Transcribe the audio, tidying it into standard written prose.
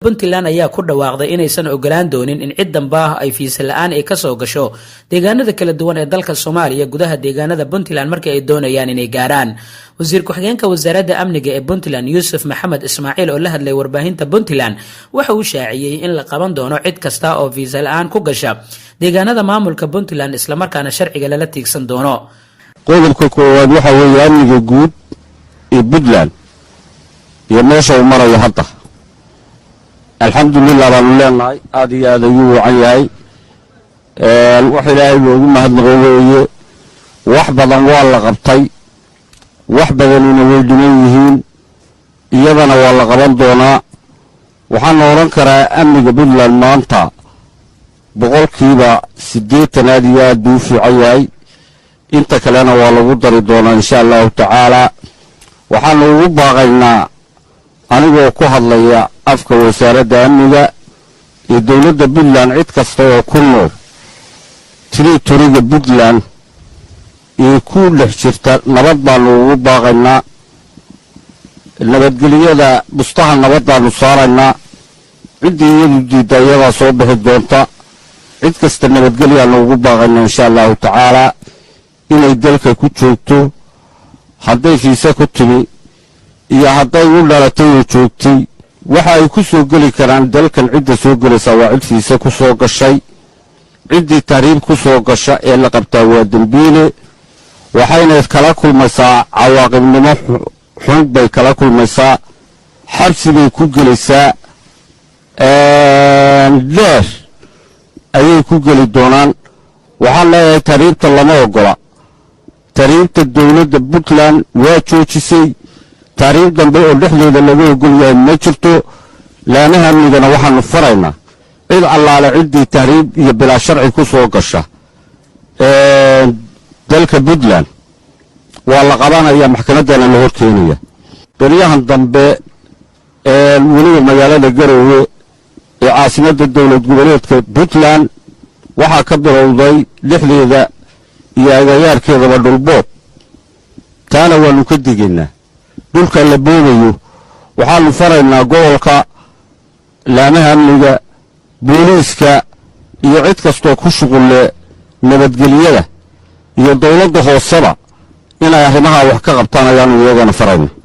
Puntland ayaa ku dhawaaqday inaysan ogolaan doonin in cid danba ay fiisa la'aan ay ka soo gasho deegaanada kala duwan ee dalka Soomaaliya gudaha deegaanada Puntland markii ay doonayaan inay gaaraan. Wasiir ku-xigeenka wasaaradda amniga ee Puntland Yuusuf Maxamed Ismaaciil oo la hadlay warbaahinta Puntland waxa uu shaaciyay in la qaban doono cid kasta oo fiisa la'aan ku gasha deegaanada maamulka Puntland isla markaana sharciga lala tiigsan doono. qodobka koowaad waxa weeye amniga guud ee Puntland iyo meesha uu marayo hadda alxamdulillah baan leenahay aad iyo aad ayuu wacan yahay wax ilaahay loogu mahadnaqo weeye wax badan waa la qabtay wax badanina way dhiman yihiin iyadana waa la qaban doonaa waxaan oran karaa amniga Puntland maanta boqolkiiba 80 aad iyo aad buu fiican yahay inta kalena waa lagu dari doonaa insha Allah taala waxaan ugu baaqaynaa anigoo ku hadlaya afka wasaaradda amniga ee dawladda Puntland cid kasta oo ku nool territory-ga Puntland ee ku dhex jirta nabad baan ugu baaqaynaa nabadgelyada bustaha nabad baan saaraynaa cidii iyadu diidayada soo bixi doonta cid kasta nabadgelyo ugu baaqaynaa insha Allah taala inay dalka ku joogto hadday fiisa ku timi iyo hadday u dhalatay oo joogtay waxa ay ku soo gali karaan dalkan cidda soo galaysa waa cid fiisa ku soo gashay ciddii taariib ku soo gasha ee la qabtaa waa dambiile waxayna kala kulmaysaa cawaaqibnimo xun bay kala kulmaysaa xabsi bay ku galaysaa dheer ayay ku gali doonaan waxaan leeyahay taariibta lama ogola taariibta dawladda Puntland waa joojisay taariib dambe oo dhexdeeda laga ogol yahay ma jirto laanaha amnigana waxaanu faraynaa cid allaale ciddii taariib iyo bilaa sharci ku soo gasha dalka Puntland waa la qabanaya maxkamadana la horkeenaya beriyahan dambe weliba magaalada Garowe ee caasimadda dawlad goboleedka Puntland waxaa ka bilowday dhexdeeda iyo agagaarkeeda dhulbood taana waanu ka digaynaa dhulka la boobayo waxaanu faraynaa gobolka laamaha amniga booliiska iyo cid kastoo ku shuqul leh nabadgelyada iyo dawladda hooseba inay arrimaha wax ka qabtaan ayaanu iyagana faraynaa